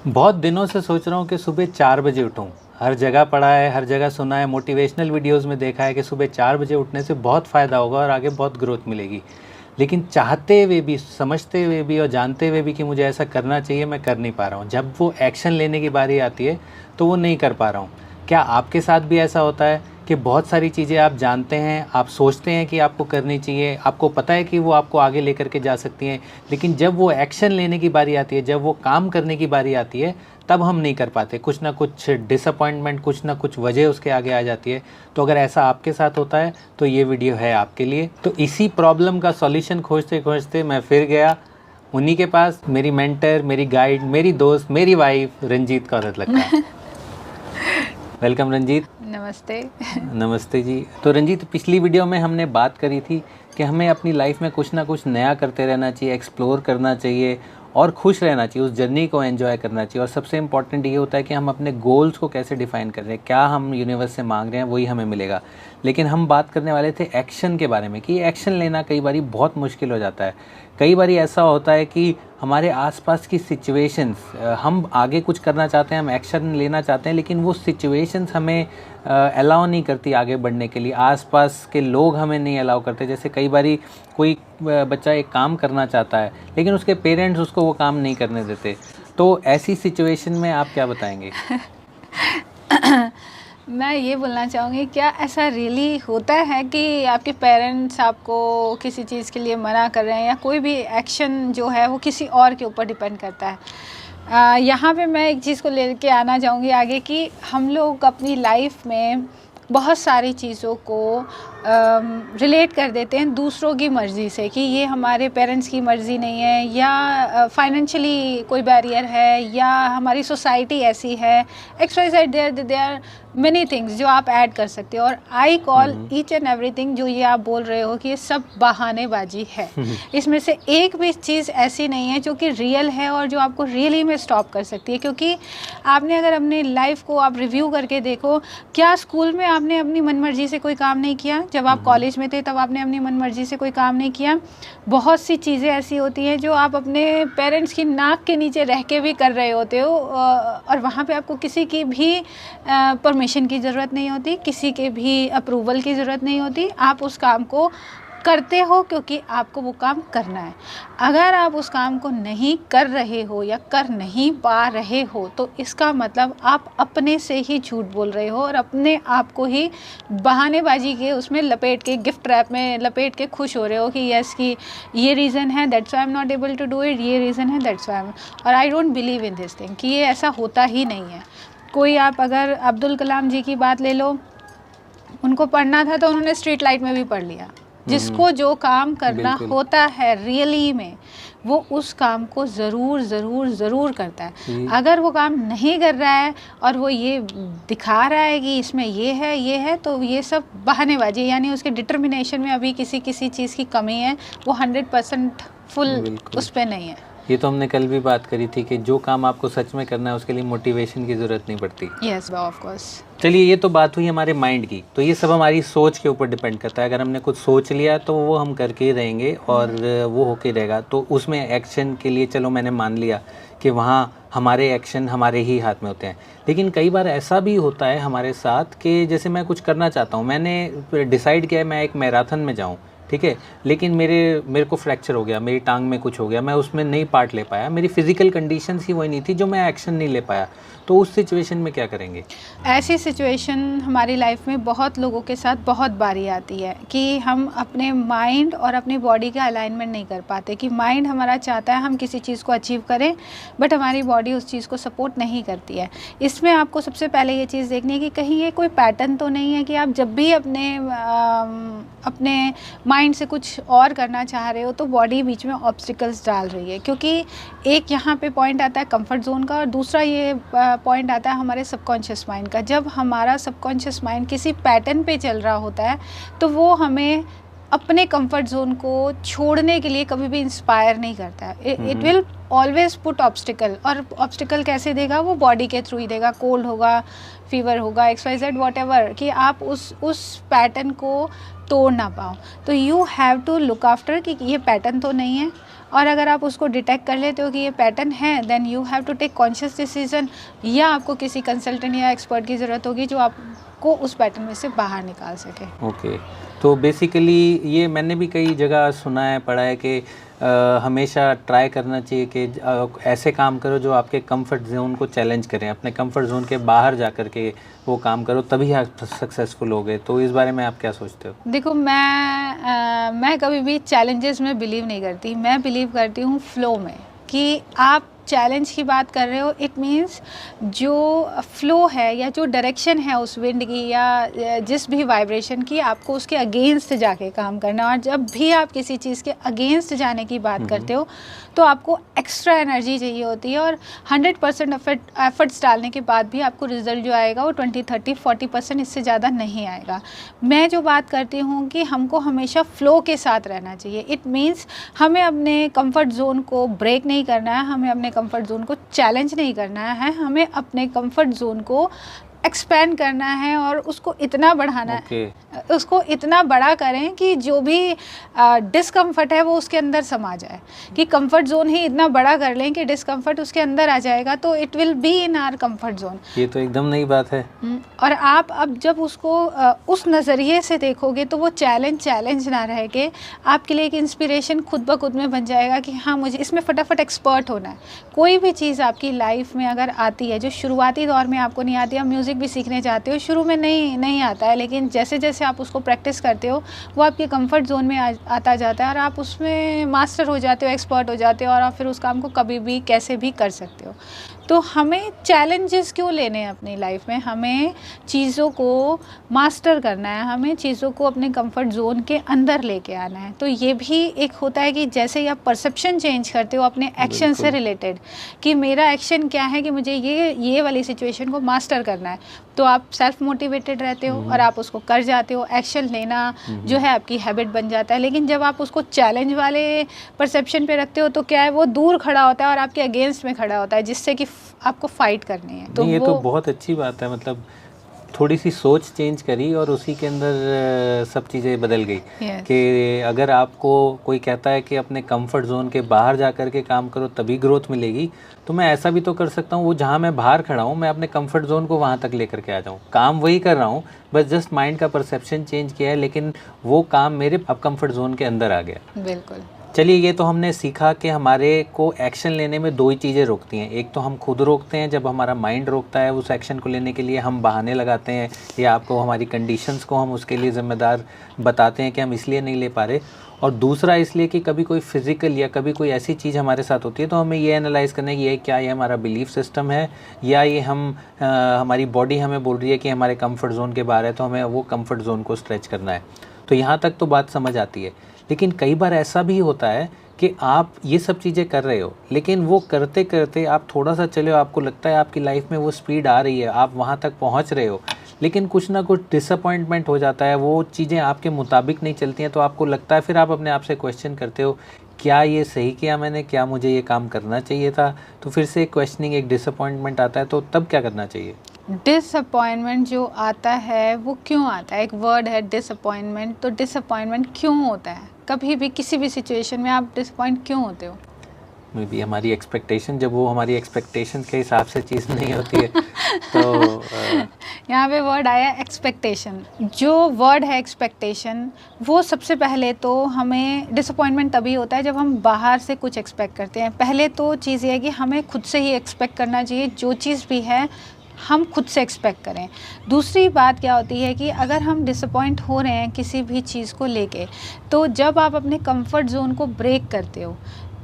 बहुत दिनों से सोच रहा हूँ कि सुबह 4 बजे उठूँ। हर जगह पढ़ा है, हर जगह सुना है, मोटिवेशनल वीडियोस में देखा है कि सुबह 4 बजे उठने से बहुत फ़ायदा होगा और आगे बहुत ग्रोथ मिलेगी। लेकिन चाहते हुए भी, समझते हुए भी और जानते हुए भी कि मुझे ऐसा करना चाहिए, मैं कर नहीं पा रहा हूँ। जब वो एक्शन लेने की बारी आती है तो वो नहीं कर पा रहा हूँ। क्या आपके साथ भी ऐसा होता है कि बहुत सारी चीज़ें आप जानते हैं, आप सोचते हैं कि आपको करनी चाहिए, आपको पता है कि वो आपको आगे लेकर के जा सकती हैं, लेकिन जब वो एक्शन लेने की बारी आती है, जब वो काम करने की बारी आती है, तब हम नहीं कर पाते। कुछ ना कुछ डिसअपॉइंटमेंट, कुछ ना कुछ वजह उसके आगे आ जाती है। तो अगर ऐसा आपके साथ होता है तो ये वीडियो है आपके लिए। तो इसी प्रॉब्लम का सॉल्यूशन खोजते खोजते मैं फिर गया उन्हीं के पास, मेरी मेंटर, मेरी गाइड, मेरी दोस्त, मेरी वाइफ रंजीत कौरत लक्का। वेलकम रंजीत। नमस्ते। नमस्ते जी। तो रंजीत, पिछली वीडियो में हमने बात करी थी कि हमें अपनी लाइफ में कुछ ना कुछ नया करते रहना चाहिए, एक्सप्लोर करना चाहिए और खुश रहना चाहिए, उस जर्नी को एंजॉय करना चाहिए। और सबसे इम्पॉर्टेंट ये होता है कि हम अपने गोल्स को कैसे डिफाइन कर रहे हैं, क्या हम यूनिवर्स से मांग रहे हैं वही हमें मिलेगा। लेकिन हम बात करने वाले थे एक्शन के बारे में कि एक्शन लेना कई बार बहुत मुश्किल हो जाता है। कई बार ऐसा होता है कि हमारे आसपास की सिचुएशंस, हम आगे कुछ करना चाहते हैं, हम एक्शन लेना चाहते हैं, लेकिन वो सिचुएशंस हमें अलाउ नहीं करती आगे बढ़ने के लिए। आसपास के लोग हमें नहीं अलाउ करते। जैसे कई बारी कोई बच्चा एक काम करना चाहता है लेकिन उसके पेरेंट्स उसको वो काम नहीं करने देते। तो ऐसी सिचुएशन में आप क्या बताएंगे? मैं ये बोलना चाहूँगी, क्या ऐसा रियली होता है कि आपके पेरेंट्स आपको किसी चीज़ के लिए मना कर रहे हैं, या कोई भी एक्शन जो है वो किसी और के ऊपर डिपेंड करता है? यहाँ पे मैं एक चीज़ को लेके आना चाहूँगी आगे कि हम लोग अपनी लाइफ में बहुत सारी चीज़ों को रिलेट कर देते हैं दूसरों की मर्ज़ी से, कि ये हमारे पेरेंट्स की मर्ज़ी नहीं है, या फाइनेंशियली कोई बैरियर है, या हमारी सोसाइटी ऐसी है, XYZ। There are many things जो आप ऐड कर सकते हो। और I call each and everything जो ये आप बोल रहे हो कि ये सब बहानेबाजी है। इसमें से एक भी चीज़ ऐसी नहीं है जो कि रियल है और जो आपको रियली में स्टॉप कर सकती है। क्योंकि आपने अगर अपनी लाइफ को आप रिव्यू करके देखो, क्या स्कूल में आपने अपनी मनमर्जी से कोई काम नहीं किया? जब आप कॉलेज में थे तब आपने अपनी मनमर्जी से कोई काम नहीं किया? बहुत सी चीज़ें ऐसी होती हैं जो आप अपने पेरेंट्स की नाक के नीचे रह के भी कर रहे होते हो, और वहाँ पे आपको किसी की भी परमिशन की ज़रूरत नहीं होती, किसी के भी अप्रूवल की ज़रूरत नहीं होती। आप उस काम को करते हो क्योंकि आपको वो काम करना है। अगर आप उस काम को नहीं कर रहे हो या कर नहीं पा रहे हो तो इसका मतलब आप अपने से ही झूठ बोल रहे हो और अपने आप को ही बहानेबाजी के उसमें लपेट के, गिफ्ट रैप में लपेट के खुश हो रहे हो कि यस, कि ये रीज़न है that's why I am not able to do it, ये रीज़न है दैट्स व्हाई। और I don't believe in this thing कि ये ऐसा होता ही नहीं है। कोई, आप अगर अब्दुल कलाम जी की बात ले लो, उनको पढ़ना था तो उन्होंने स्ट्रीट लाइट में भी पढ़ लिया। जिसको जो काम करना होता है रियली में, वो उस काम को ज़रूर ज़रूर ज़रूर करता है। अगर वो काम नहीं कर रहा है और वो ये दिखा रहा है कि इसमें ये है, तो ये सब बहानेबाजी, यानी उसके डिटर्मिनेशन में अभी किसी चीज़ की कमी है, वो 100% फुल उस पर नहीं है। ये तो हमने कल भी बात करी थी कि जो काम आपको सच में करना है उसके लिए मोटिवेशन की ज़रूरत नहीं पड़ती। Yes, of course. चलिए, ये तो बात हुई हमारे माइंड की। तो ये सब हमारी सोच के ऊपर डिपेंड करता है। अगर हमने कुछ सोच लिया तो वो हम करके ही रहेंगे और वो होके रहेगा। तो उसमें एक्शन के लिए चलो मैंने मान लिया कि वहाँ हमारे एक्शन हमारे ही हाथ में होते हैं। लेकिन कई बार ऐसा भी होता है हमारे साथ कि जैसे मैं कुछ करना चाहता हूँ, मैंने डिसाइड किया है मैं एक मैराथन में जाऊँ, ठीक है, लेकिन मेरे को फ्रैक्चर हो गया, मेरी टांग में कुछ हो गया, मैं उसमें नहीं पार्ट ले पाया, मेरी फिजिकल कंडीशंस ही वही नहीं थी जो मैं एक्शन नहीं ले पाया। तो उस सिचुएशन में क्या करेंगे? ऐसी सिचुएशन हमारी लाइफ में बहुत लोगों के साथ बहुत बारी आती है कि हम अपने माइंड और अपनी बॉडी का अलाइनमेंट नहीं कर पाते। कि माइंड हमारा चाहता है हम किसी चीज़ को अचीव करें, बट हमारी बॉडी उस चीज़ को सपोर्ट नहीं करती है। इसमें आपको सबसे पहले ये चीज़ देखनी है कि कहीं ये कोई पैटर्न तो नहीं है कि आप जब भी अपने माइंड से कुछ और करना चाह रहे हो तो बॉडी बीच में ऑब्स्टिकल्स डाल रही है। क्योंकि एक यहाँ पे पॉइंट आता है कंफर्ट जोन का, और दूसरा ये पॉइंट आता है हमारे सबकॉन्शियस माइंड का। जब हमारा सबकॉन्शियस माइंड किसी पैटर्न पे चल रहा होता है तो वो हमें अपने कंफर्ट जोन को छोड़ने के लिए कभी भी इंस्पायर नहीं करता है। It will always put obstacle. और ऑब्स्टिकल कैसे देगा? वो बॉडी के थ्रू ही देगा। कोल्ड होगा, फीवर होगा, XYZ व्हाटएवर, कि आप उस पैटर्न को तोड़ ना पाओ। तो you have to look after कि ये पैटर्न तो नहीं है और अगर आप उसको डिटेक्ट कर लेते हो कि ये पैटर्न है, then you have to take conscious decision, या आपको किसी कंसल्टेंट या एक्सपर्ट की ज़रूरत होगी जो आपको उस पैटर्न में से बाहर निकाल सके। ओके, तो बेसिकली ये मैंने भी कई जगह सुना है, पढ़ा है कि हमेशा ट्राई करना चाहिए कि ऐसे काम करो जो आपके कंफर्ट जोन को चैलेंज करें, अपने कंफर्ट जोन के बाहर जा कर के वो काम करो, तभी आप सक्सेसफुल होगे। तो इस बारे में आप क्या सोचते हो? देखो, मैं कभी भी चैलेंजेस में बिलीव नहीं करती, मैं बिलीव करती हूँ फ्लो में। कि आप चैलेंज की बात कर रहे हो, इट मीन्स जो फ्लो है या जो डायरेक्शन है उस विंड की या जिस भी वाइब्रेशन की, आपको उसके अगेंस्ट जाके काम करना। और जब भी आप किसी चीज़ के अगेंस्ट जाने की बात करते हो तो आपको एक्स्ट्रा एनर्जी चाहिए होती है, और 100% एफर्ट्स डालने के बाद भी आपको रिजल्ट जो आएगा वो 20, 30, 40%, इससे ज़्यादा नहीं आएगा। मैं जो बात करती हूँ कि हमको हमेशा फ़्लो के साथ रहना चाहिए। इट मीन्स हमें अपने कंफर्ट जोन को ब्रेक नहीं करना है, हमें अपने कंफर्ट जोन को चैलेंज नहीं करना है, हमें अपने कंफर्ट जोन को एक्सपेंड करना है और उसको इतना बढ़ाना है, उसको इतना बड़ा करें कि जो भी डिस्कम्फर्ट है वो उसके अंदर समा जाए। कि कंफर्ट जोन ही इतना बड़ा कर लें कि डिस्कम्फर्ट उसके अंदर आ जाएगा, तो it will be in our comfort zone. ये तो एकदम नई बात है। और आप अब जब उसको उस नज़रिए से देखोगे तो वो चैलेंज ना रह के आपके लिए एक इंस्पिरेशन खुद ब खुद में बन जाएगा कि हाँ, मुझे इसमें फटाफट एक्सपर्ट होना है। कोई भी चीज़ आपकी लाइफ में अगर आती है जो शुरुआती दौर में आपको नहीं आती, आप म्यूज़िक भी सीखने जाते हो, शुरू में नहीं आता है, लेकिन जैसे जैसे आप उसको प्रैक्टिस करते हो वो आपके कंफर्ट जोन में आता जाता है और आप उसमें मास्टर हो जाते हो, एक्सपर्ट हो जाते हो, और आप फिर उस काम को कभी भी कैसे भी कर सकते हो। तो हमें चैलेंजेस क्यों लेने हैं अपनी लाइफ में? हमें चीज़ों को मास्टर करना है, हमें चीज़ों को अपने कंफर्ट जोन के अंदर लेके आना है। तो ये भी एक होता है कि जैसे ही आप परसेप्शन चेंज करते हो अपने एक्शन से रिलेटेड, कि मेरा एक्शन क्या है कि मुझे ये वाली सिचुएशन को मास्टर करना है, तो आप सेल्फ मोटिवेटेड रहते हो और आप उसको कर जाते हो। एक्शन लेना जो है आपकी हैबिट बन जाता है। लेकिन जब आप उसको चैलेंज वाले परसेप्शन पे रखते हो तो क्या है, वो दूर खड़ा होता है और आपके अगेंस्ट में खड़ा होता है, जिससे कि आपको फाइट करनी है। तो ये तो बहुत अच्छी बात है, मतलब थोड़ी सी सोच चेंज करी और उसी के अंदर सब चीज़ें बदल गई। कि अगर आपको कोई कहता है कि अपने कंफर्ट जोन के बाहर जा कर के काम करो तभी ग्रोथ मिलेगी, तो मैं ऐसा भी तो कर सकता हूँ, वो जहाँ मैं बाहर खड़ा हूँ मैं अपने कंफर्ट जोन को वहाँ तक लेकर के आ जाऊँ। काम वही कर रहा हूँ, बस जस्ट माइंड का परसेप्शन चेंज किया है, लेकिन वो काम मेरे अब कंफर्ट जोन के अंदर आ गया। बिल्कुल। चलिए, ये तो हमने सीखा कि हमारे को एक्शन लेने में दो ही चीज़ें रोकती हैं। एक तो हम खुद रोकते हैं, जब हमारा माइंड रोकता है उस एक्शन को लेने के लिए, हम बहाने लगाते हैं या आपको हमारी कंडीशंस को हम उसके लिए ज़िम्मेदार बताते हैं कि हम इसलिए नहीं ले पा रहे। और दूसरा इसलिए कि कभी कोई फिज़िकल या कभी कोई ऐसी चीज़ हमारे साथ होती है तो हमें ये एनालाइज़ करना है कि ये क्या, ये हमारा बिलीफ सिस्टम है या ये हमारी बॉडी हमें बोल रही है कि हमारे कंफर्ट जोन के बाहर है, तो हमें वो कंफर्ट जोन को स्ट्रेच करना है। तो यहाँ तक तो बात समझ आती है। लेकिन कई बार ऐसा भी होता है कि आप ये सब चीज़ें कर रहे हो, लेकिन वो करते करते आप थोड़ा सा चले हो, आपको लगता है आपकी लाइफ में वो स्पीड आ रही है, आप वहाँ तक पहुँच रहे हो, लेकिन कुछ ना कुछ डिसअपॉइंटमेंट हो जाता है, वो चीज़ें आपके मुताबिक नहीं चलती हैं, तो आपको लगता है, फिर आप अपने आप से क्वेश्चन करते हो, क्या ये सही किया मैंने, क्या मुझे ये काम करना चाहिए था? तो फिर से क्वेश्चनिंग, एक डिसअपॉइंटमेंट आता है, तो तब क्या करना चाहिए? डिसअपॉइंटमेंट जो आता है वो क्यों आता है? एक वर्ड है डिसअपॉइंटमेंट। तो डिसअपॉइंटमेंट क्यों होता है? कभी भी किसी भी सिचुएशन में आप डिसअपॉइंट क्यों होते हो? मे बी हमारी एक्सपेक्टेशन, जब वो हमारी एक्सपेक्टेशन के हिसाब से चीज़ नहीं होती है तो यहाँ पे वर्ड आया एक्सपेक्टेशन। जो वर्ड है एक्सपेक्टेशन, वो सबसे पहले तो हमें डिसअपॉइंटमेंट तभी होता है जब हम बाहर से कुछ एक्सपेक्ट करते हैं। पहले तो चीज़ ये है कि हमें खुद से ही एक्सपेक्ट करना चाहिए, जो चीज़ भी है हम खुद से एक्सपेक्ट करें। दूसरी बात क्या होती है कि अगर हम डिसअपॉइंट हो रहे हैं किसी भी चीज़ को लेके, तो जब आप अपने कंफर्ट जोन को ब्रेक करते हो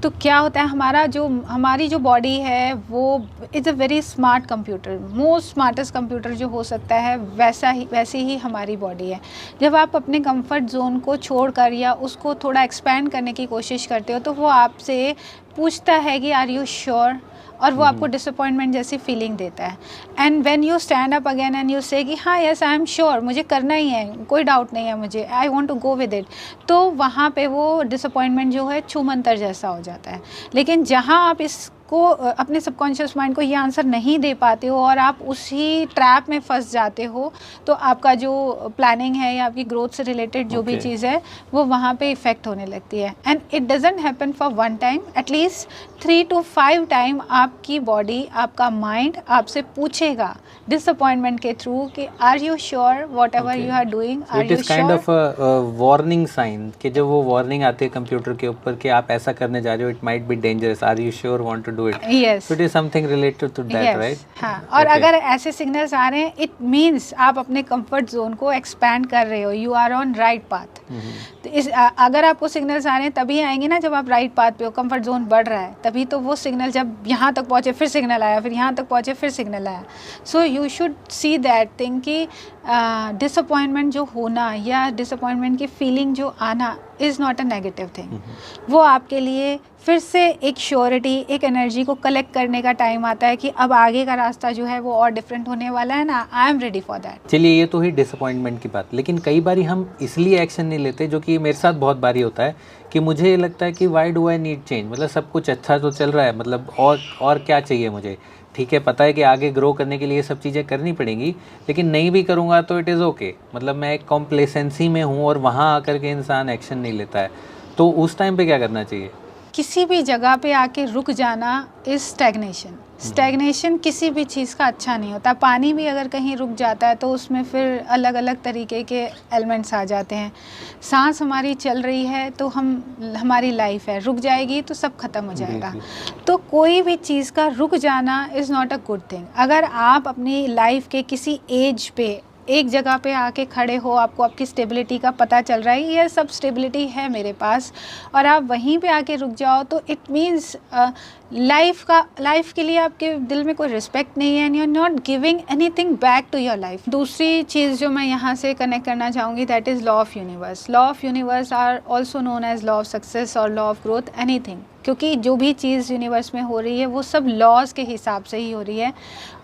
तो क्या होता है, हमारी जो बॉडी है वो is a very smart computer, most smartest computer जो हो सकता है वैसी ही हमारी बॉडी है। जब आप अपने कंफर्ट जोन को छोड़कर या उसको थोड़ा एक्सपैंड करने की कोशिश करते हो तो वो आपसे पूछता है कि आर यू श्योर, और वो आपको डिसअपॉइंटमेंट जैसी फीलिंग देता है। And when you stand up again and you से कि हाँ यस आई एम श्योर, मुझे करना ही है, कोई डाउट नहीं है मुझे, I want to go with it, तो वहाँ पे वो डिसअपॉइंटमेंट जो है छूमंतर जैसा हो जाता है। लेकिन जहाँ आप इस आपको अपने सबकॉन्शियस माइंड को ये आंसर नहीं दे पाते हो और आप उसी ट्रैप में फंस जाते हो, तो आपका जो प्लानिंग है या आपकी ग्रोथ से रिलेटेड जो भी चीज़ है वो वहाँ पे इफ़ेक्ट होने लगती है। And it doesn't happen for one time, at least 3 to 5 time आपकी बॉडी, आपका माइंड आपसे पूछेगा डिसअपॉइंटमेंट के थ्रू कि are you sure whatever you are doing, are you sure. Kind of warning sign कि जब वो वार्निंग आती है कंप्यूटर के ऊपर कि आप ऐसा करने जा रहे हो, it might be dangerous, are you sure want to do it. Yes, it is something related to that, right? हाँ, और अगर ऐसे सिग्नल्स आ रहे हैं, इट मीन्स आप अपने कंफर्ट जोन को एक्सपैंड कर रहे हो, you are on right path. तो अगर आपको सिग्नल्स आ रहे हैं तभी आएंगे ना जब आप राइट पाथ पे हो, कंफर्ट जोन बढ़ रहा है, तभी तो वो सिग्नल जब यहाँ तक पहुँचे फिर सिग्नल आया, फिर यहाँ तक पहुँचे फिर सिग्नल आया। So you should see that thing कि डिसअपॉइंटमेंट जो होना या डिसअपॉइंटमेंट की फीलिंग जो आना is not a negative thing. वो आपके लिए फिर से एक श्योरिटी, एक एनर्जी को कलेक्ट करने का टाइम आता है कि अब आगे का रास्ता जो है वो और डिफरेंट होने वाला है ना, I am ready for that. चलिए, ये तो ही डिसअपॉइंटमेंट की बात, लेकिन कई बारी हम इसलिए एक्शन नहीं लेते, जो कि मेरे साथ बहुत बारी होता है कि मुझे ये लगता है कि why do I need change, मतलब सब कुछ अच्छा तो चल रहा है, मतलब और क्या चाहिए मुझे। ठीक है, पता है कि आगे ग्रो करने के लिए ये सब चीज़ें करनी पड़ेंगी, लेकिन नहीं भी करूँगा तो इट इज़ ओके, मतलब मैं एक कॉम्प्लेसेंसी में हूँ और वहाँ आकर के इंसान एक्शन नहीं लेता है, तो उस टाइम पे क्या करना चाहिए? किसी भी जगह पे आके रुक जाना इज़ स्टैग्नेशन। स्टैग्नेशन किसी भी चीज़ का अच्छा नहीं होता। पानी भी अगर कहीं रुक जाता है तो उसमें फिर अलग अलग तरीके के एलिमेंट्स आ जाते हैं। सांस हमारी चल रही है तो हमारी लाइफ है, रुक जाएगी तो सब खत्म हो जाएगा। तो कोई भी चीज़ का रुक जाना is not a good thing. अगर आप अपनी लाइफ के किसी एज पे एक जगह पे आके खड़े हो, आपको आपकी स्टेबिलिटी का पता चल रहा है, ये सब स्टेबिलिटी है मेरे पास, और आप वहीं पे आके रुक जाओ, तो इट मीन्स लाइफ के लिए आपके दिल में कोई रिस्पेक्ट नहीं है, and you are not giving anything back to your life. दूसरी चीज़ जो मैं यहाँ से कनेक्ट करना चाहूँगी, that is law of universe. Law of universe are also known as law of success और लॉ ऑफ ग्रोथ, एनीथिंग, क्योंकि जो भी चीज़ यूनिवर्स में हो रही है वो सब लॉज के हिसाब से ही हो रही है।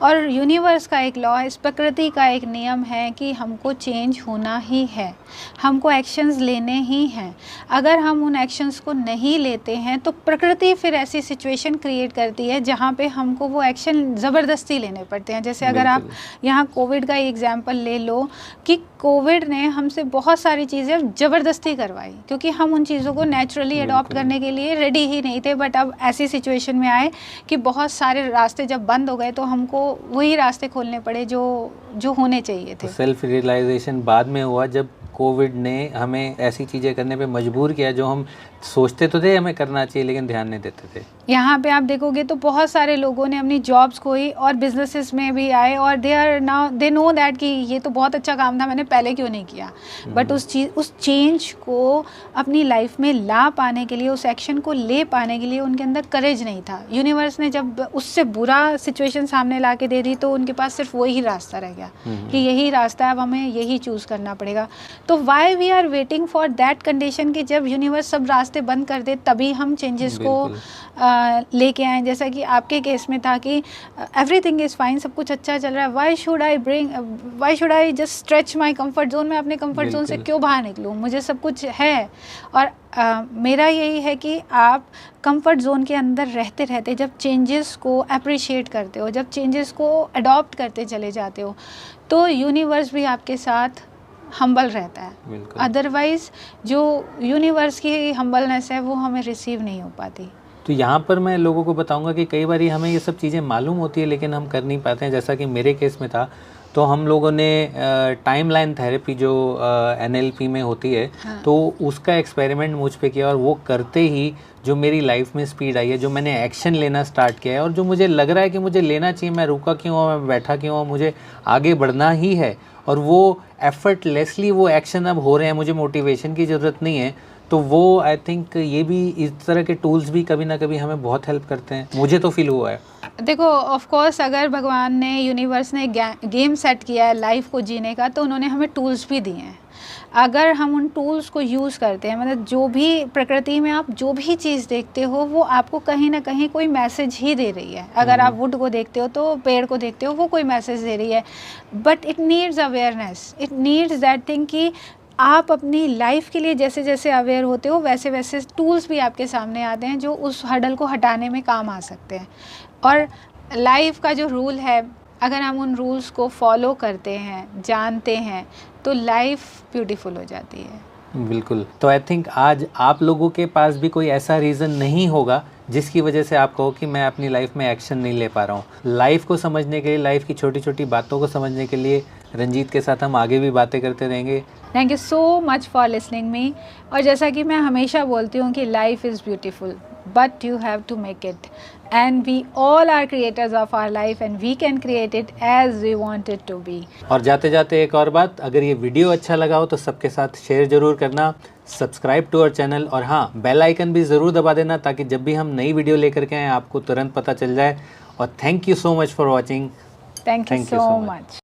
और यूनिवर्स का एक लॉ है, इस प्रकृति का एक नियम है कि हमको चेंज होना ही है, हमको एक्शंस लेने ही हैं। अगर हम उन एक्शंस को नहीं लेते हैं तो प्रकृति फिर ऐसी सिचुएशन क्रिएट करती है जहाँ पे हमको वो एक्शन ज़बरदस्ती लेने पड़ते हैं। जैसे अगर आप यहाँ कोविड का एग्जाम्पल ले लो कि कोविड ने हमसे बहुत सारी चीज़ें ज़बरदस्ती करवाई, क्योंकि हम उन चीज़ों को नेचुरली अडॉप्ट करने के लिए रेडी ही नहीं थे। बट अब ऐसी सिचुएशन में आए कि बहुत सारे रास्ते जब बंद हो गए तो हमको वही रास्ते खोलने पड़े जो होने चाहिए थे। सेल्फ रियलाइजेशन बाद में हुआ जब कोविड ने हमें ऐसी चीज़ें करने पे मजबूर किया जो हम सोचते तो थे हमें करना चाहिए लेकिन ध्यान नहीं देते थे। यहाँ पे आप देखोगे तो बहुत सारे लोगों ने अपनी जॉब्स खोई और बिजनेसेस में भी आए, और दे नो दैट कि ये तो बहुत अच्छा काम था, मैंने पहले क्यों नहीं किया। बट उस चेंज को अपनी लाइफ में ला पाने के लिए, उस एक्शन को ले पाने के लिए उनके अंदर करेज नहीं था। यूनिवर्स ने जब उससे बुरा सिचुएशन सामने ला के दे दी तो उनके पास सिर्फ वही रास्ता रह गया कि यही रास्ता है, अब हमें यही चूज़ करना पड़ेगा। तो why we are waiting for that condition कि जब यूनिवर्स सब रास्ते बंद कर दे तभी हम चेंजेस को लेके आए। जैसा कि आपके केस में था कि एवरीथिंग इज़ फाइन, सब कुछ अच्छा चल रहा है, why should I just stretch my comfort zone. मैं अपने कंफर्ट जोन से क्यों बाहर निकलूँ, मुझे सब कुछ है। और मेरा यही है कि आप कंफर्ट जोन के अंदर रहते रहते जब चेंजेस को अप्रिशिएट करते हो, जब चेंजेस को अडॉप्ट करते चले जाते हो, तो यूनिवर्स भी आपके साथ हम्बल रहता है। अदरवाइज जो यूनिवर्स की हम्बलनेस है वो हमें रिसीव नहीं हो पाती। तो यहाँ पर मैं लोगों को बताऊंगा कि कई बार हमें ये सब चीज़ें मालूम होती है लेकिन हम कर नहीं पाते हैं। जैसा कि मेरे केस में था, तो हम लोगों ने टाइमलाइन थेरेपी जो NLP में होती है, हाँ। तो उसका एक्सपेरिमेंट मुझ पे किया और वो करते ही जो मेरी लाइफ में स्पीड आई है, जो मैंने एक्शन लेना स्टार्ट किया है और जो मुझे लग रहा है कि मुझे लेना चाहिए, मैं रुका क्यों हूँ, मैं बैठा क्यों हूँ, मुझे आगे बढ़ना ही है, और वो एफर्टलेसली वो एक्शन अब हो रहे हैं, मुझे मोटिवेशन की ज़रूरत नहीं है। तो वो आई थिंक ये भी, इस तरह के टूल्स भी कभी ना कभी हमें बहुत हेल्प करते हैं, मुझे तो फील हुआ है। देखो, ऑफ कोर्स अगर भगवान ने, यूनिवर्स ने गेम सेट किया है लाइफ को जीने का, तो उन्होंने हमें टूल्स भी दिए हैं। अगर हम उन टूल्स को यूज़ करते हैं, मतलब जो भी प्रकृति में आप जो भी चीज़ देखते हो वो आपको कहीं ना कहीं कोई मैसेज ही दे रही है। अगर आप वुड को देखते हो तो पेड़ को देखते हो, वो कोई मैसेज दे रही है। But it needs awareness, it needs that thing कि आप अपनी लाइफ के लिए जैसे जैसे अवेयर होते हो वैसे वैसे टूल्स भी आपके सामने आते हैं जो उस हर्डल को हटाने में काम आ सकते हैं। और लाइफ का जो रूल है, अगर हम उन रूल्स को फॉलो करते हैं, जानते हैं, तो लाइफ ब्यूटीफुल हो जाती है। बिल्कुल। तो आई थिंक आज आप लोगों के पास भी कोई ऐसा रीज़न नहीं होगा जिसकी वजह से आप कहो कि मैं अपनी लाइफ में एक्शन नहीं ले पा रहा हूँ। लाइफ को समझने के लिए, लाइफ की छोटी छोटी बातों को समझने के लिए रंजीत के साथ हम आगे भी बातें करते रहेंगे। Thank you so much for listening me. और जैसा कि मैं हमेशा बोलती हूँ कि life is beautiful but you have to make it, and we all are creators of our life and we can create it as we want it to be. और जाते जाते एक और बात, अगर ये वीडियो अच्छा लगा हो तो सबके साथ शेयर ज़रूर करना, सब्सक्राइब टू आवर चैनल, और हाँ, बेल आइकन भी ज़रूर दबा देना ताकि जब भी हम नई वीडियो लेकर के आएँ आपको तुरंत पता चल जाए। और thank you so much for watching. Thank you so much.